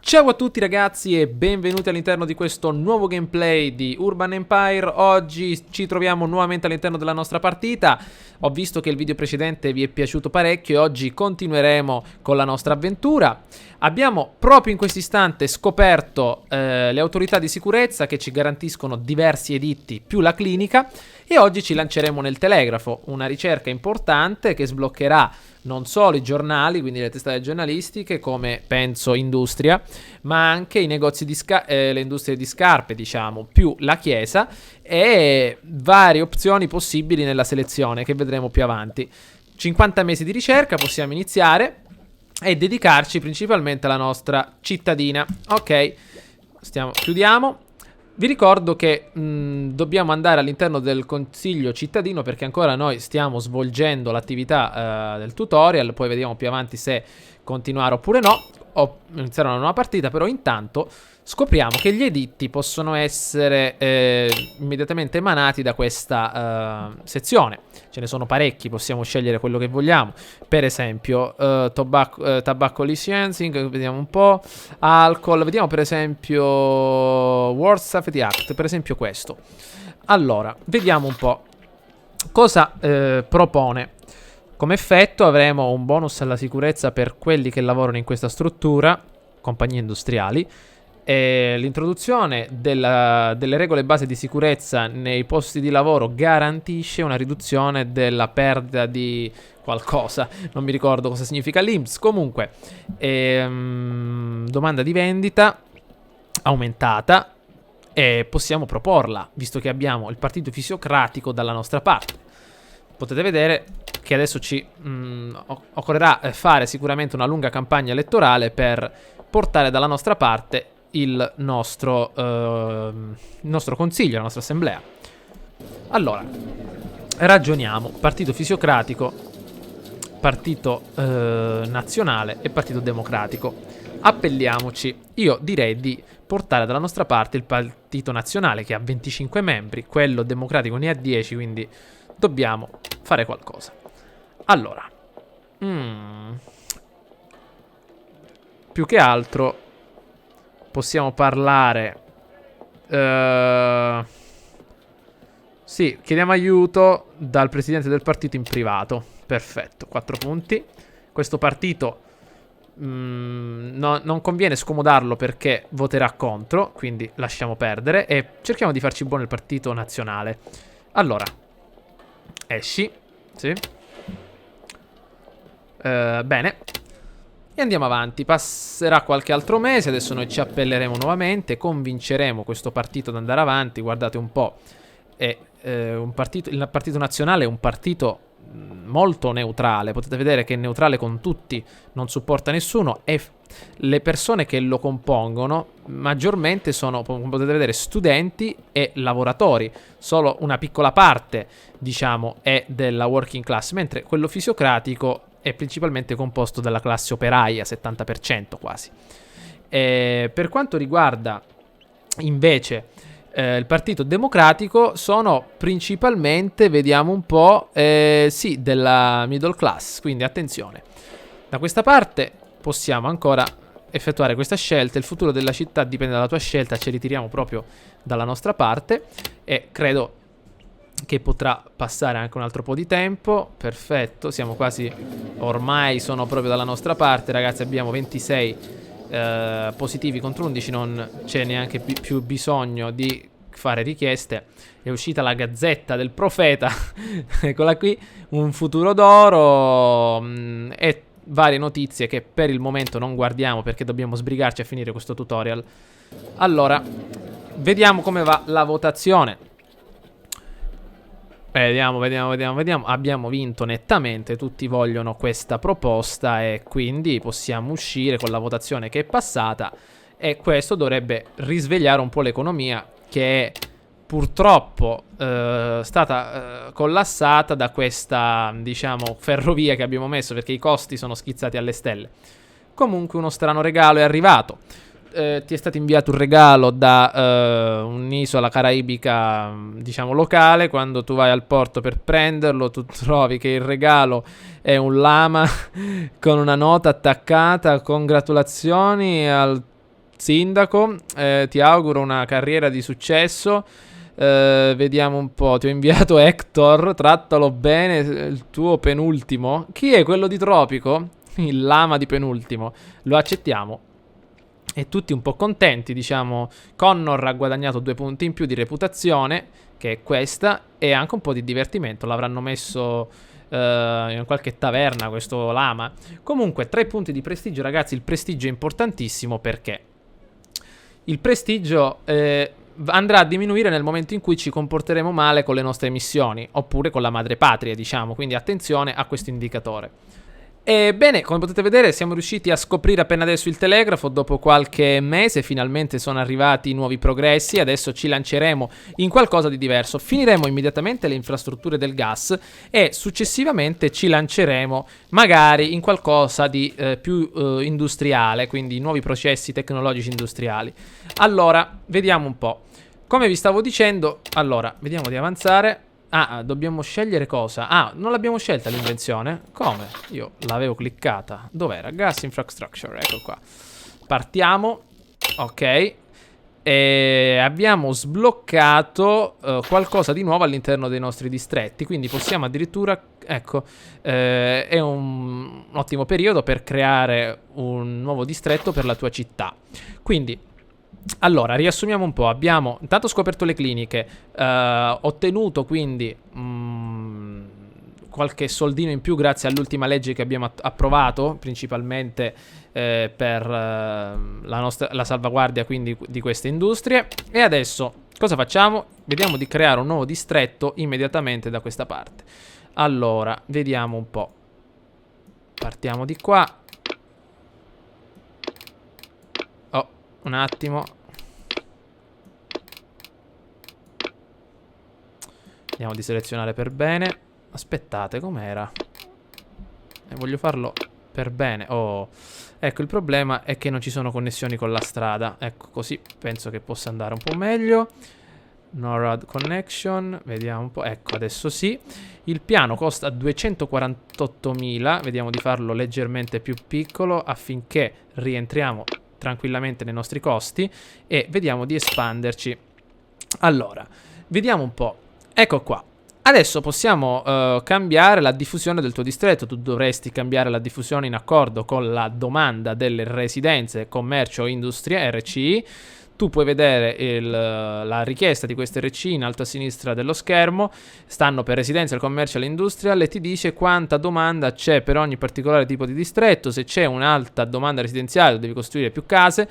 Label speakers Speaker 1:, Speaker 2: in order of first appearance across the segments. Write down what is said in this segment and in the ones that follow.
Speaker 1: Ciao a tutti ragazzi e benvenuti all'interno di questo nuovo gameplay di Urban Empire. Oggi ci troviamo nuovamente all'interno della nostra partita. Ho visto che il video precedente vi è piaciuto parecchio e oggi continueremo con la nostra avventura. Abbiamo proprio in questo istante scoperto le autorità di sicurezza che ci garantiscono diversi editti più la clinica e oggi ci lanceremo nel telegrafo, una ricerca importante che sbloccherà non solo i giornali, quindi le testate giornalistiche come penso Industria, ma anche i negozi di le industrie di scarpe, diciamo, più la chiesa e varie opzioni possibili nella selezione che vedremo più avanti. 50 mesi di ricerca, possiamo iniziare e dedicarci principalmente alla nostra cittadina. Ok, chiudiamo. Vi ricordo che dobbiamo andare all'interno del consiglio cittadino perché ancora noi stiamo svolgendo l'attività del tutorial, poi vediamo più avanti se continuare oppure no, o iniziare una nuova partita, però intanto scopriamo che gli editti possono essere immediatamente emanati da questa sezione. Ce ne sono parecchi, possiamo scegliere quello che vogliamo. Per esempio, tobacco licensing, vediamo un po'. Alcol, vediamo per esempio World Safety Act, per esempio questo. Allora, vediamo un po' cosa propone. Come effetto avremo un bonus alla sicurezza per quelli che lavorano in questa struttura, compagnie industriali. L'introduzione delle regole base di sicurezza nei posti di lavoro garantisce una riduzione della perdita di qualcosa, non mi ricordo cosa significa l'INPS. Comunque domanda di vendita aumentata e possiamo proporla visto che abbiamo il partito fisiocratico dalla nostra parte. Potete vedere che adesso ci occorrerà fare sicuramente una lunga campagna elettorale per portare dalla nostra parte il nostro consiglio, la nostra assemblea. Allora, ragioniamo. Partito fisiocratico, partito nazionale e partito democratico. Appelliamoci. Io direi di portare dalla nostra parte il partito nazionale che ha 25 membri, quello democratico ne ha 10, quindi dobbiamo fare qualcosa. Allora, più che altro possiamo parlare. Sì, chiediamo aiuto dal presidente del partito in privato. Perfetto, 4 punti. Questo partito non conviene scomodarlo perché voterà contro, quindi lasciamo perdere e cerchiamo di farci buono il partito nazionale. Allora, esci. Sì. Bene. E andiamo avanti, passerà qualche altro mese, adesso noi ci appelleremo nuovamente, convinceremo questo partito ad andare avanti, guardate un po', il partito nazionale è un partito molto neutrale, potete vedere che è neutrale con tutti, non supporta nessuno e le persone che lo compongono maggiormente sono, come potete vedere, studenti e lavoratori, solo una piccola parte, diciamo, è della working class, mentre quello fisiocratico è principalmente composto dalla classe operaia, 70% quasi. Per quanto riguarda invece il partito democratico, sono principalmente, vediamo un po', sì, della middle class, quindi attenzione. Da questa parte possiamo ancora effettuare questa scelta, il futuro della città dipende dalla tua scelta, ci ritiriamo proprio dalla nostra parte e credo che potrà passare anche un altro po' di tempo. Perfetto, siamo quasi, ormai sono proprio dalla nostra parte ragazzi, abbiamo 26 positivi contro 11, non c'è neanche più bisogno di fare richieste. È uscita la gazzetta del profeta eccola qui, un futuro d'oro e varie notizie che per il momento non guardiamo perché dobbiamo sbrigarci a finire questo tutorial. Allora, vediamo come va la votazione. Vediamo. Abbiamo vinto nettamente, tutti vogliono questa proposta e quindi possiamo uscire con la votazione che è passata e questo dovrebbe risvegliare un po' l'economia che è purtroppo stata collassata da questa, diciamo, ferrovia che abbiamo messo perché i costi sono schizzati alle stelle. Comunque uno strano regalo è arrivato. Ti è stato inviato un regalo da un'isola caraibica, diciamo locale. Quando tu vai al porto per prenderlo, tu trovi che il regalo è un lama con una nota attaccata: congratulazioni al sindaco, ti auguro una carriera di successo. Vediamo un po', ti ho inviato Hector, trattalo bene, il tuo penultimo. Chi è quello di Tropico? Il lama di penultimo. Lo accettiamo. E tutti un po' contenti, diciamo. Connor ha guadagnato 2 punti in più di reputazione, che è questa, e anche un po' di divertimento. L'avranno messo in qualche taverna questo lama. Comunque 3 punti di prestigio, ragazzi. Il prestigio è importantissimo perché il prestigio andrà a diminuire nel momento in cui ci comporteremo male con le nostre missioni, oppure con la madrepatria, diciamo. Quindi attenzione a questo indicatore. Ebbene, come potete vedere, siamo riusciti a scoprire appena adesso il telegrafo. Dopo qualche mese finalmente sono arrivati nuovi progressi. Adesso ci lanceremo in qualcosa di diverso. Finiremo immediatamente le infrastrutture del gas e successivamente ci lanceremo magari in qualcosa di più industriale, quindi nuovi processi tecnologici industriali. Allora, vediamo un po'. Come vi stavo dicendo, allora, vediamo di avanzare. Ah, dobbiamo scegliere cosa? Ah, non l'abbiamo scelta l'invenzione? Come? Io l'avevo cliccata. Dov'era? Gas Infrastructure, ecco qua. Partiamo. Ok. E abbiamo sbloccato qualcosa di nuovo all'interno dei nostri distretti. Quindi possiamo addirittura, ecco, è un ottimo periodo per creare un nuovo distretto per la tua città. Quindi allora, riassumiamo un po'. Abbiamo intanto scoperto le cliniche, ottenuto quindi qualche soldino in più grazie all'ultima legge che abbiamo approvato, principalmente per la salvaguardia quindi di queste industrie. E adesso cosa facciamo? Vediamo di creare un nuovo distretto immediatamente da questa parte. Allora, vediamo un po'. Partiamo di qua. Oh, un attimo. Vediamo di selezionare per bene. Aspettate, com'era? Voglio farlo per bene. Oh, ecco, il problema è che non ci sono connessioni con la strada. Ecco, così penso che possa andare un po' meglio. NORAD connection. Vediamo un po'. Ecco, adesso sì. Il piano costa 248.000. Vediamo di farlo leggermente più piccolo affinché rientriamo tranquillamente nei nostri costi. E vediamo di espanderci. Allora, vediamo un po'. Ecco qua. Adesso possiamo cambiare la diffusione del tuo distretto. Tu dovresti cambiare la diffusione in accordo con la domanda delle residenze, commercio, industria, RCI. Tu puoi vedere la richiesta di queste RCI in alto a sinistra dello schermo. Stanno per residenza, il commercio e l'industria. E ti dice quanta domanda c'è per ogni particolare tipo di distretto. Se c'è un'alta domanda residenziale devi costruire più case,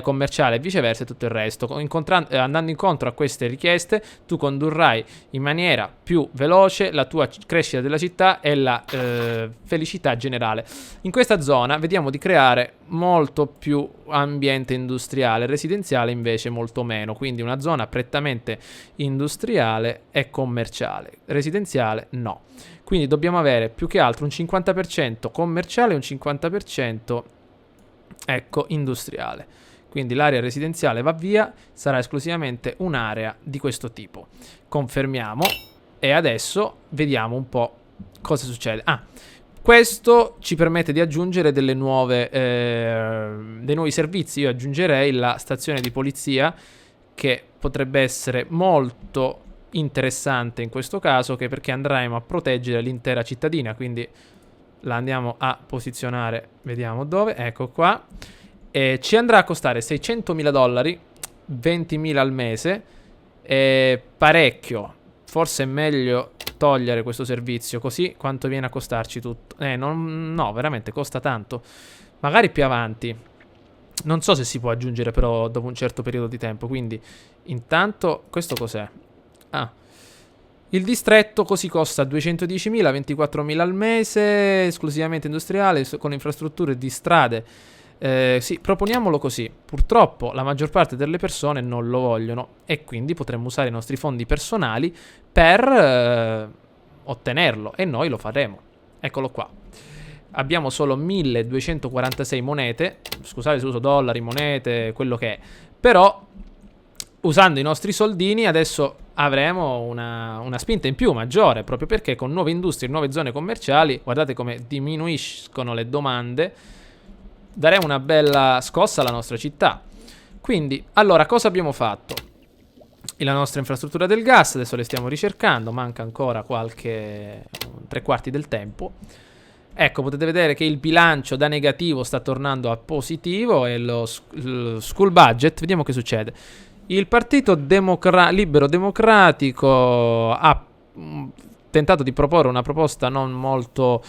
Speaker 1: commerciale e viceversa e tutto il resto. Andando incontro a queste richieste tu condurrai in maniera più veloce la tua crescita della città e la felicità generale. In questa zona vediamo di creare molto più ambiente industriale, residenziale invece molto meno, quindi una zona prettamente industriale e commerciale, residenziale no. Quindi dobbiamo avere più che altro un 50% commerciale e un 50% ecco industriale. Quindi l'area residenziale va via, sarà esclusivamente un'area di questo tipo. Confermiamo e adesso vediamo un po' cosa succede. Questo ci permette di aggiungere dei nuovi servizi. Io aggiungerei la stazione di polizia, che potrebbe essere molto interessante in questo caso, che perché andremo a proteggere l'intera cittadina. Quindi la andiamo a posizionare, vediamo dove, ecco qua. E ci andrà a costare $600.000, 20.000 al mese, parecchio. Forse è meglio togliere questo servizio, così quanto viene a costarci tutto. No, veramente costa tanto. Magari più avanti. Non so se si può aggiungere però dopo un certo periodo di tempo. Quindi intanto questo cos'è? Il distretto così costa 210.000, 24.000 al mese, esclusivamente industriale, con infrastrutture di strade. Sì, proponiamolo così. Purtroppo la maggior parte delle persone non lo vogliono e quindi potremmo usare i nostri fondi personali per ottenerlo e noi lo faremo. Eccolo qua. Abbiamo solo 1246 monete. Scusate se uso dollari, monete, quello che è. Però usando i nostri soldini adesso avremo una spinta in più maggiore, proprio perché con nuove industrie, nuove zone commerciali, guardate come diminuiscono le domande. Daremo una bella scossa alla nostra città. Quindi, allora, cosa abbiamo fatto? La nostra infrastruttura del gas, adesso le stiamo ricercando, manca ancora qualche 3/4 del tempo. Ecco, potete vedere che il bilancio da negativo sta tornando a positivo e lo school budget, vediamo che succede. Il partito libero democratico ha tentato di proporre una proposta non molto,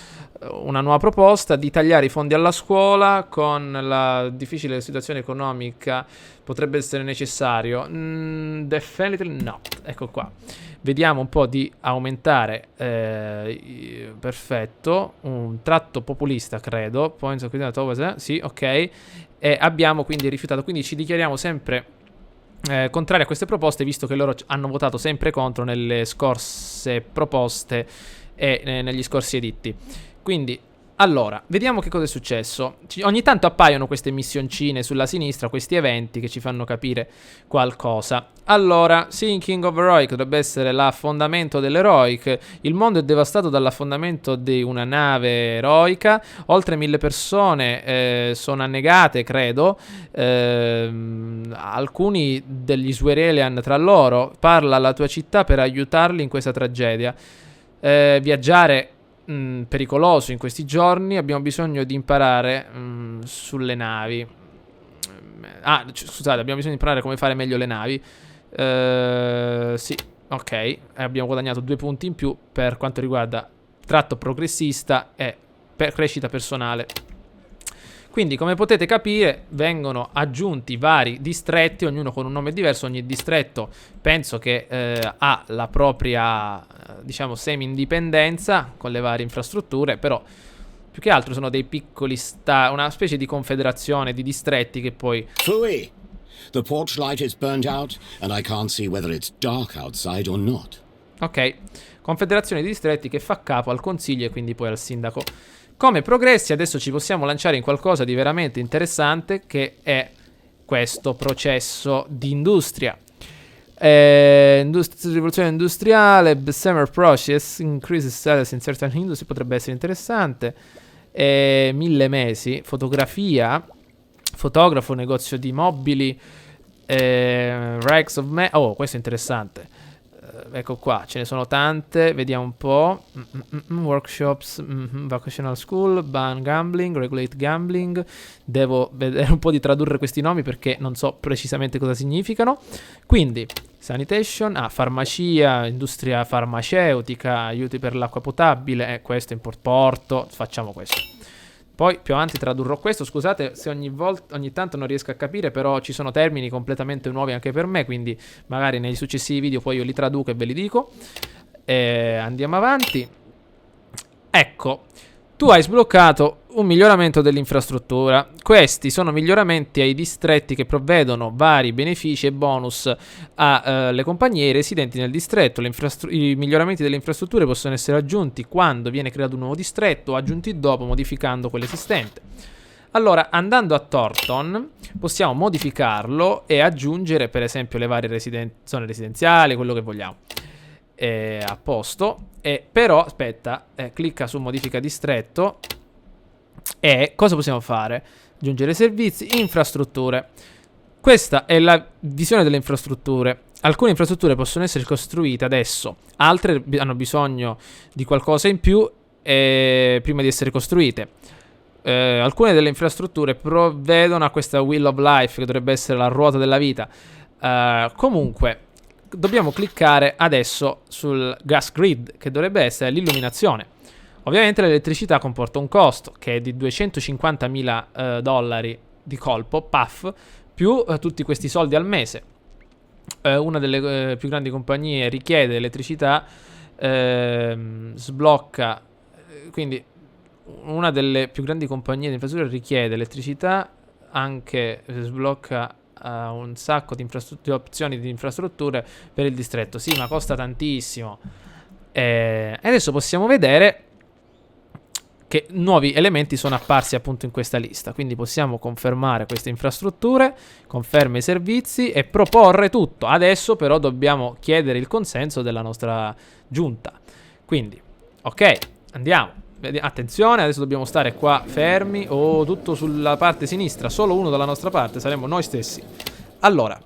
Speaker 1: una nuova proposta di tagliare i fondi alla scuola. Con la difficile situazione economica potrebbe essere necessario. Definitely not. Ecco qua. Vediamo un po' di aumentare. Perfetto. Un tratto populista, credo. Sì, ok. E abbiamo quindi rifiutato. Quindi ci dichiariamo sempre contrari a queste proposte, visto che loro hanno votato sempre contro nelle scorse proposte e negli scorsi editti. Quindi, allora, vediamo che cosa è successo. Ogni tanto appaiono queste missioncine sulla sinistra, questi eventi che ci fanno capire qualcosa. Allora, Sinking of Heroic dovrebbe essere l'affondamento dell'Heroic. Il mondo è devastato dall'affondamento di una nave eroica. Oltre 1000 persone sono annegate, credo. Alcuni degli Suerelian tra loro. Parla alla tua città per aiutarli in questa tragedia. Viaggiare pericoloso in questi giorni. Abbiamo bisogno di imparare sulle navi. Scusate, abbiamo bisogno di imparare come fare meglio le navi. Sì, ok. Abbiamo guadagnato 2 punti in più per quanto riguarda tratto progressista e crescita personale. Quindi, come potete capire, vengono aggiunti vari distretti, ognuno con un nome diverso. Ogni distretto penso che ha la propria, diciamo, semi-indipendenza con le varie infrastrutture, però più che altro sono dei piccoli una specie di confederazione di distretti che poi...
Speaker 2: Phooey! The porch light is burnt out and I can't see whether it's dark outside or not.
Speaker 1: Ok, confederazione di distretti che fa capo al consiglio e quindi poi al sindaco. Come progressi, adesso ci possiamo lanciare in qualcosa di veramente interessante, che è questo processo di industria. Rivoluzione industriale, summer process, increases status in certain industry, potrebbe essere interessante. 1000 mesi, fotografia, fotografo, negozio di mobili, Rags of oh, questo è interessante. Ecco qua, ce ne sono tante, vediamo un po'. Workshops, vocational school, ban gambling, regulate gambling. Devo vedere un po' di tradurre questi nomi perché non so precisamente cosa significano. Quindi, sanitation, farmacia, industria farmaceutica, aiuti per l'acqua potabile, questo in porto, facciamo questo. Poi più avanti tradurrò questo, scusate se ogni tanto non riesco a capire, però ci sono termini completamente nuovi anche per me, quindi magari nei successivi video poi io li traduco e ve li dico. Andiamo avanti. Ecco, tu hai sbloccato un miglioramento dell'infrastruttura. Questi sono miglioramenti ai distretti che provvedono vari benefici e bonus alle compagnie residenti nel distretto. I miglioramenti delle infrastrutture possono essere aggiunti quando viene creato un nuovo distretto o aggiunti dopo modificando quello esistente. Allora, andando a Thornton, possiamo modificarlo e aggiungere per esempio le varie zone residenziali, quello che vogliamo. A posto. Però, aspetta, clicca su modifica distretto. E cosa possiamo fare? Aggiungere servizi, infrastrutture. Questa è la visione delle infrastrutture. Alcune infrastrutture possono essere costruite adesso, altre hanno bisogno di qualcosa in più prima di essere costruite. Alcune delle infrastrutture provvedono a questa Wheel of Life, che dovrebbe essere la ruota della vita. Comunque, dobbiamo cliccare adesso sul gas grid, che dovrebbe essere l'illuminazione. Ovviamente l'elettricità comporta un costo che è di $250.000 di colpo, puff, più tutti questi soldi al mese. Una delle più grandi compagnie richiede elettricità, sblocca, quindi una delle più grandi compagnie di infrastrutture richiede elettricità, anche sblocca un sacco di opzioni di infrastrutture per il distretto. Sì, ma costa tantissimo. E adesso possiamo vedere che nuovi elementi sono apparsi appunto in questa lista. Quindi possiamo confermare queste infrastrutture, conferma i servizi e proporre tutto. Adesso però dobbiamo chiedere il consenso della nostra giunta. Quindi, ok, andiamo. Attenzione, adesso dobbiamo stare qua fermi. Tutto sulla parte sinistra, solo uno dalla nostra parte, saremo noi stessi. Allora,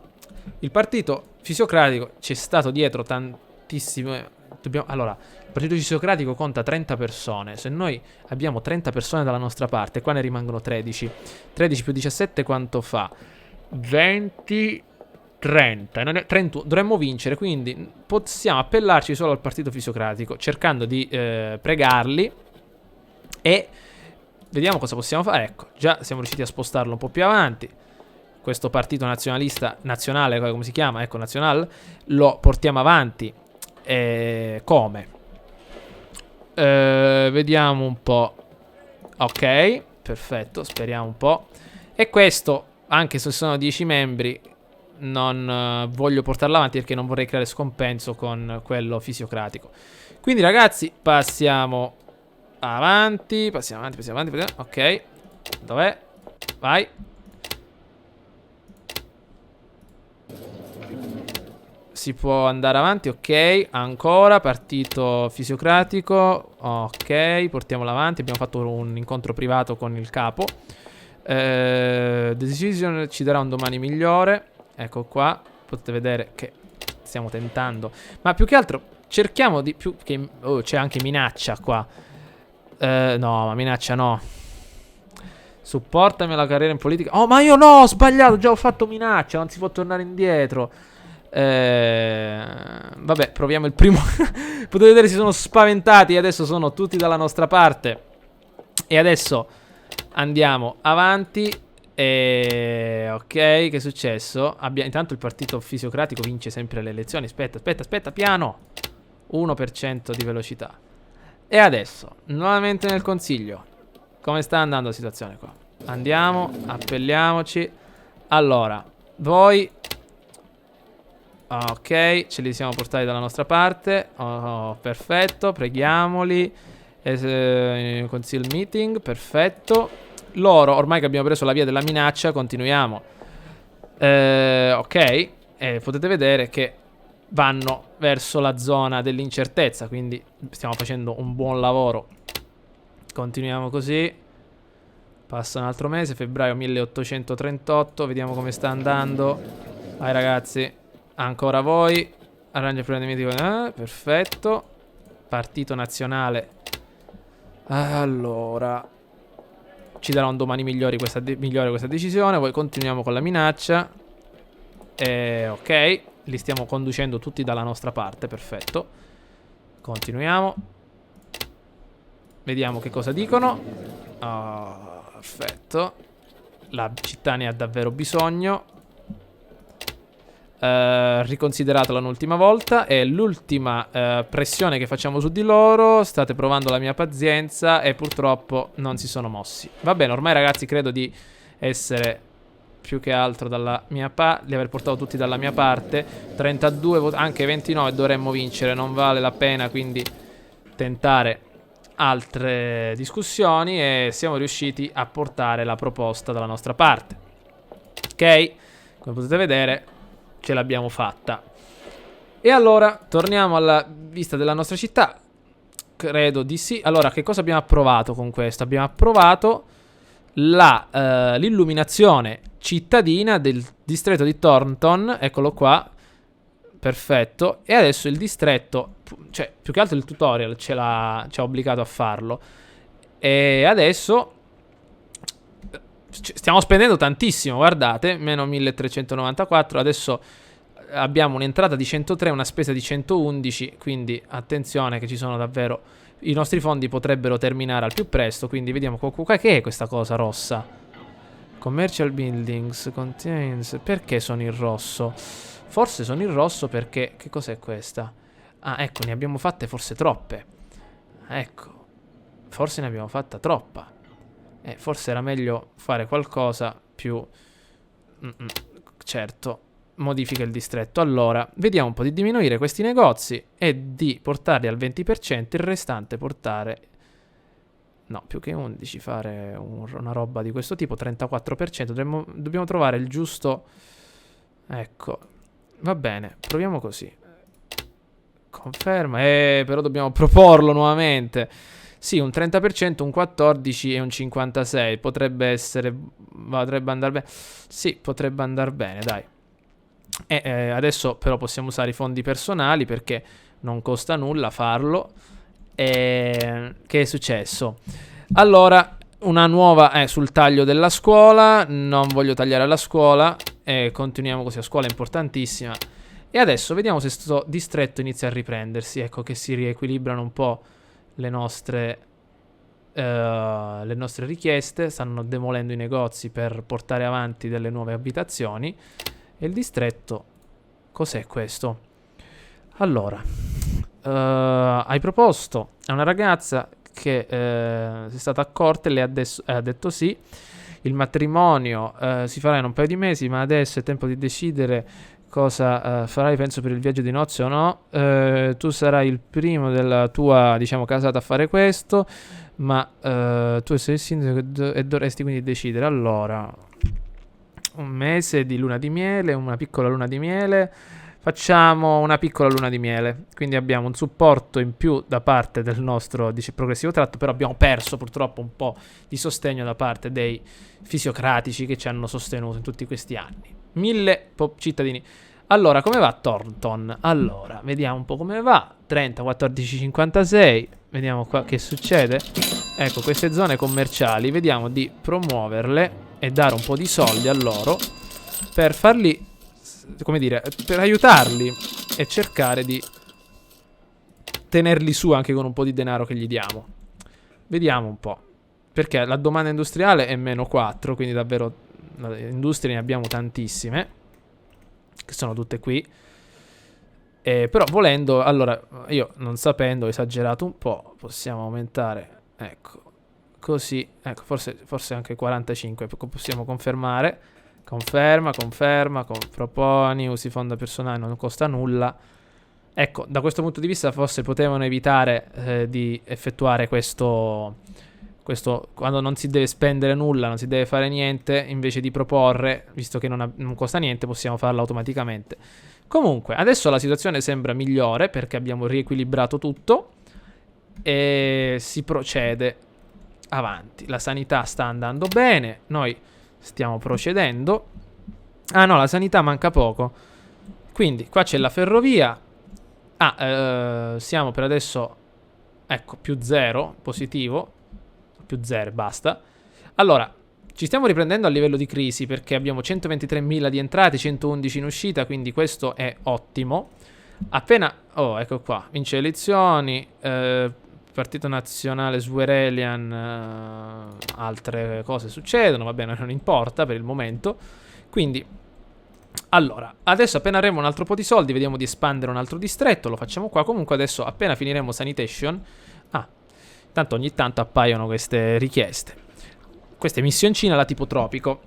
Speaker 1: il partito fisiocratico ci è stato dietro tantissimo. Allora, il partito fisiocratico conta 30 persone. Se noi abbiamo 30 persone dalla nostra parte, qua ne rimangono 13. 13 più 17 quanto fa? 20, 30. 31. Dovremmo vincere, quindi possiamo appellarci solo al partito fisiocratico, cercando di pregarli. E vediamo cosa possiamo fare. Ecco, già siamo riusciti a spostarlo un po' più avanti. Questo partito nazionale, come si chiama? Ecco, Nazional, lo portiamo avanti. Come? Vediamo un po'. Ok, perfetto, speriamo un po'. E questo, anche se sono 10 membri, non voglio portarlo avanti perché non vorrei creare scompenso con quello fisiocratico. Quindi ragazzi, passiamo avanti. Ok, dov'è? Vai. Si può andare avanti, ok. Ancora, partito fisiocratico. Ok, portiamolo avanti. Abbiamo fatto un incontro privato con il capo. The Decision ci darà un domani migliore. Ecco qua, potete vedere che stiamo tentando. Ma più che altro cerchiamo di più che... Oh, c'è anche minaccia qua. No, ma minaccia no. Supportami alla carriera in politica. Oh, ma io no, ho sbagliato. Già ho fatto minaccia, non si può tornare indietro. Vabbè, proviamo il primo. Potete vedere, si sono spaventati. E adesso sono tutti dalla nostra parte. E adesso andiamo avanti. Ok, che è successo? Intanto il partito fisiocratico vince sempre le elezioni. Aspetta, piano. 1% di velocità. E adesso, nuovamente nel consiglio. Come sta andando la situazione qua? Andiamo, appelliamoci. Allora, voi... Ok, ce li siamo portati dalla nostra parte. Oh, perfetto, preghiamoli. Consiglio meeting, perfetto. Loro, ormai che abbiamo preso la via della minaccia, continuiamo. Ok, potete vedere che vanno verso la zona dell'incertezza, quindi stiamo facendo un buon lavoro. Continuiamo così. Passa un altro mese, febbraio 1838, vediamo come sta andando. Vai ragazzi. Ancora voi. Arrangia il problema di perfetto. Partito nazionale. Allora, ci darà un domani migliore questa decisione. Poi continuiamo con la minaccia. Ok, li stiamo conducendo tutti dalla nostra parte. Perfetto. Continuiamo. Vediamo che cosa dicono. Perfetto. La città ne ha davvero bisogno. Riconsideratela un'ultima volta. È l'ultima pressione che facciamo su di loro. State provando la mia pazienza e purtroppo non si sono mossi. Va bene, ormai ragazzi credo di essere più che altro dalla mia parte, di aver portato tutti dalla mia parte. 32, anche 29 dovremmo vincere. Non vale la pena quindi tentare altre discussioni. E siamo riusciti a portare la proposta dalla nostra parte. Ok, come potete vedere ce l'abbiamo fatta. E allora torniamo alla vista della nostra città. Credo di sì. Allora, che cosa abbiamo approvato con questo? Abbiamo approvato l'illuminazione cittadina del distretto di Thornton. Eccolo qua. Perfetto. E adesso il distretto, cioè più che altro il tutorial ci ha obbligato a farlo. E adesso stiamo spendendo tantissimo, guardate, meno 1394. Adesso abbiamo un'entrata di 103, una spesa di 111, quindi attenzione che ci sono davvero... I nostri fondi potrebbero terminare al più presto, quindi vediamo che è questa cosa rossa. Commercial buildings contains... Perché sono in rosso? Forse sono in rosso perché... Che cos'è questa? Ah, ecco, ne abbiamo fatte forse troppe. Ecco, forse ne abbiamo fatta troppa. Forse era meglio fare qualcosa più... Certo, modifica il distretto. Allora, vediamo un po' di diminuire questi negozi e di portarli al 20%, il restante portare... No, più che 11, fare una roba di questo tipo, 34%. Dobbiamo trovare il giusto... Ecco, va bene, proviamo così. Conferma, però dobbiamo proporlo nuovamente. Sì, un 30%, un 14% e un 56%. Potrebbe andare bene. Sì, potrebbe andare bene, dai. E adesso però possiamo usare i fondi personali perché non costa nulla farlo. E che è successo? Allora, una nuova sul taglio della scuola. Non voglio tagliare la scuola. E continuiamo così, la scuola è importantissima. E adesso vediamo se questo distretto inizia a riprendersi. Ecco che si riequilibrano un po' le nostre richieste. Stanno demolendo i negozi per portare avanti delle nuove abitazioni. E il distretto, cos'è questo? Allora, hai proposto a una ragazza che si è stata accorta e le ha detto sì. Il matrimonio si farà in un paio di mesi, ma adesso è tempo di decidere cosa farai, penso, per il viaggio di nozze o no. Tu sarai il primo della tua, diciamo, casata a fare questo, ma tu sei il sindaco e dovresti quindi decidere. Allora, un mese di luna di miele, una piccola luna di miele. Facciamo una piccola luna di miele. Quindi abbiamo un supporto in più da parte del nostro progressivo tratto, però abbiamo perso purtroppo un po' di sostegno da parte dei fisiocratici che ci hanno sostenuto in tutti questi anni. 1000 cittadini. Allora, come va Thornton? Allora, vediamo un po' come va. 30, 14, 56. Vediamo qua che succede. Ecco, queste zone commerciali, vediamo di promuoverle e dare un po' di soldi a loro per farli, come dire, per aiutarli e cercare di tenerli su anche con un po' di denaro che gli diamo. Vediamo un po'. Perché la domanda industriale è meno 4, quindi davvero industrie ne abbiamo tantissime, che sono tutte qui. Però volendo, allora, io non sapendo, ho esagerato un po', possiamo aumentare, ecco, così, ecco, forse anche 45, possiamo confermare. Conferma, proponi, usi fondo personale, non costa nulla. Ecco, da questo punto di vista forse potevano evitare di effettuare questo quando non si deve spendere nulla, non si deve fare niente, invece di proporre, visto che non costa niente, possiamo farlo automaticamente. Comunque, adesso la situazione sembra migliore perché abbiamo riequilibrato tutto e si procede avanti. La sanità sta andando bene, noi stiamo procedendo. Ah no, la sanità manca poco. Quindi qua c'è la ferrovia. Siamo per adesso, ecco, più 0, positivo. Più 0, basta. Allora, ci stiamo riprendendo a livello di crisi perché abbiamo 123.000 di entrate, 111 in uscita, quindi questo è ottimo. Appena, ecco qua, vince le elezioni, Partito Nazionale Swerelian, altre cose succedono, va bene, non importa per il momento. Quindi, allora, adesso appena avremo un altro po' di soldi, vediamo di espandere un altro distretto, lo facciamo qua. Comunque adesso, appena finiremo sanitation, tanto ogni tanto appaiono queste richieste, queste missioncine alla tipo tropico.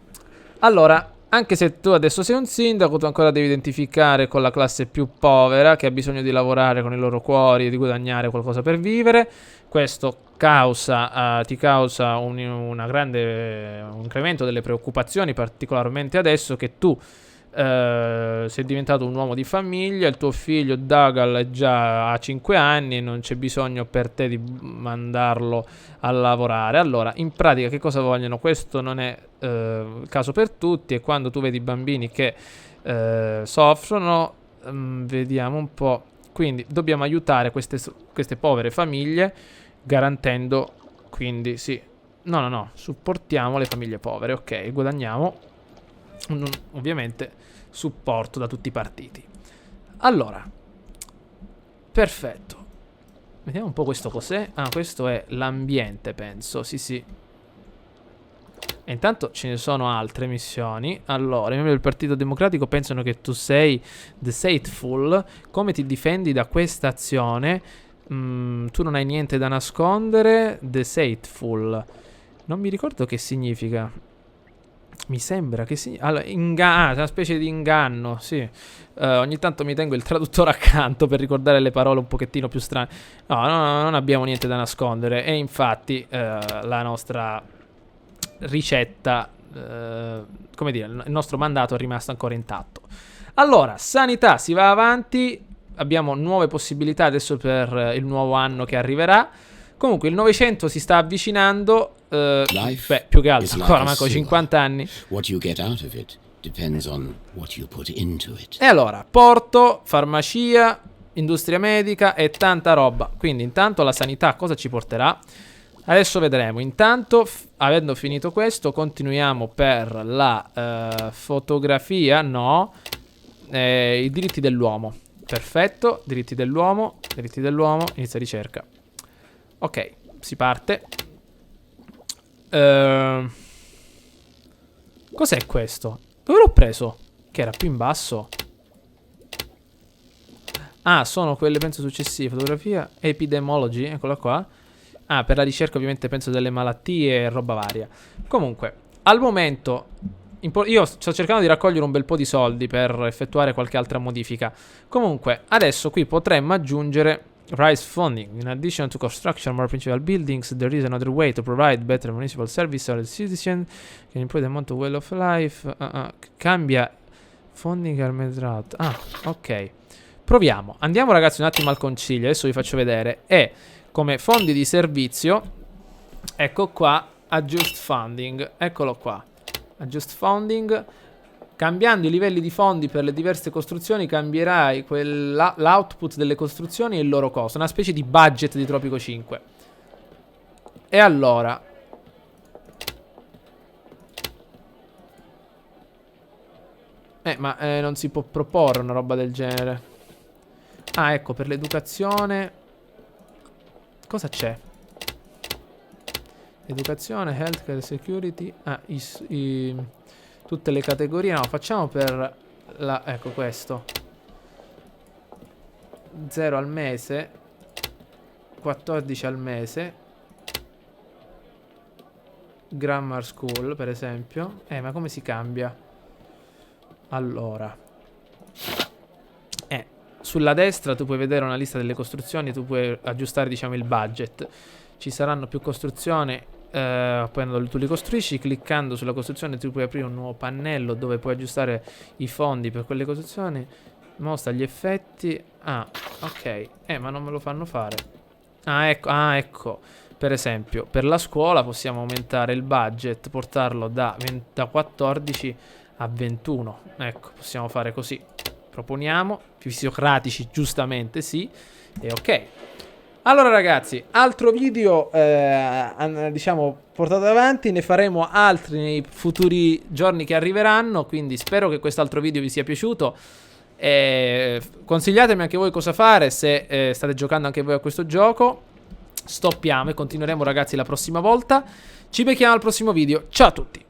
Speaker 1: Allora, anche se tu adesso sei un sindaco, tu ancora devi identificare con la classe più povera che ha bisogno di lavorare con i loro cuori e di guadagnare qualcosa per vivere. Questo ti causa un incremento delle preoccupazioni, particolarmente adesso che tu sei diventato un uomo di famiglia, il tuo figlio Dougal è già a 5 anni e non c'è bisogno per te di mandarlo a lavorare. Allora, in pratica che cosa vogliono? Questo non è il caso per tutti, e quando tu vedi bambini che soffrono, vediamo un po'. Quindi dobbiamo aiutare queste povere famiglie garantendo, quindi sì, no, supportiamo le famiglie povere, ok, guadagniamo ovviamente supporto da tutti i partiti. Allora, perfetto. Vediamo un po' questo cos'è. Questo è l'ambiente, penso. Sì. E intanto ce ne sono altre missioni. Allora, i membri del Partito Democratico pensano che tu sei deceitful. Come ti difendi da questa azione? Tu non hai niente da nascondere. Deceitful. Non mi ricordo che significa. Mi sembra che sì. Allora, è una specie di inganno, sì. Ogni tanto mi tengo il traduttore accanto per ricordare le parole un pochettino più strane. No, non abbiamo niente da nascondere. E infatti la nostra ricetta, come dire, il nostro mandato è rimasto ancora intatto. Allora, sanità, si va avanti. Abbiamo nuove possibilità adesso per il nuovo anno che arriverà. Comunque il 900 si sta avvicinando. Più che altro ancora manco 50 anni.
Speaker 2: What you get out of it Depends on what you put into it.
Speaker 1: E allora, porto, farmacia, industria medica e tanta roba. Quindi intanto la sanità cosa ci porterà? Adesso vedremo. Intanto, avendo finito questo, continuiamo per la fotografia. No, i diritti dell'uomo. Perfetto, diritti dell'uomo, inizia ricerca. Ok, si parte. Cos'è questo? Dove l'ho preso? Che era più in basso. Ah, sono quelle penso successive. Fotografia, epidemiology, eccola qua. Ah, per la ricerca ovviamente penso delle malattie e roba varia. Comunque, al momento io sto cercando di raccogliere un bel po' di soldi per effettuare qualche altra modifica. Comunque, adesso qui potremmo aggiungere Rise funding. In addition to construction more principal buildings, there is another way to provide better municipal service to the citizen. Can improve the amount of well of life. Cambia funding armedrato. Ah, ok. Proviamo. Andiamo ragazzi un attimo al concilio. Adesso vi faccio vedere. E come fondi di servizio, ecco qua, adjust funding. Eccolo qua. Adjust funding. Cambiando i livelli di fondi per le diverse costruzioni cambierai l'output delle costruzioni e il loro costo. Una specie di budget di Tropico 5. E allora, ma non si può proporre una roba del genere. Ah, ecco, per l'educazione cosa c'è? Educazione, healthcare, security. Ah, tutte le categorie. No, facciamo per ecco questo 0 al mese, 14 al mese. Grammar school per esempio. Ma come si cambia? Allora, sulla destra tu puoi vedere una lista delle costruzioni. Tu puoi aggiustare diciamo il budget. Ci saranno più costruzioni. Poi tu li costruisci. Cliccando sulla costruzione tu puoi aprire un nuovo pannello dove puoi aggiustare i fondi per quelle costruzioni. Mostra gli effetti. Ah, ok. Ma non me lo fanno fare. Ecco. Per esempio per la scuola possiamo aumentare il budget, portarlo da 14 a 21. Ecco, possiamo fare così. Proponiamo. Fisiocratici giustamente sì. E ok. Allora ragazzi, altro video diciamo portato avanti, ne faremo altri nei futuri giorni che arriveranno, quindi spero che quest'altro video vi sia piaciuto. Consigliatemi anche voi cosa fare se state giocando anche voi a questo gioco. Stoppiamo e continueremo ragazzi la prossima volta. Ci becchiamo al prossimo video, ciao a tutti!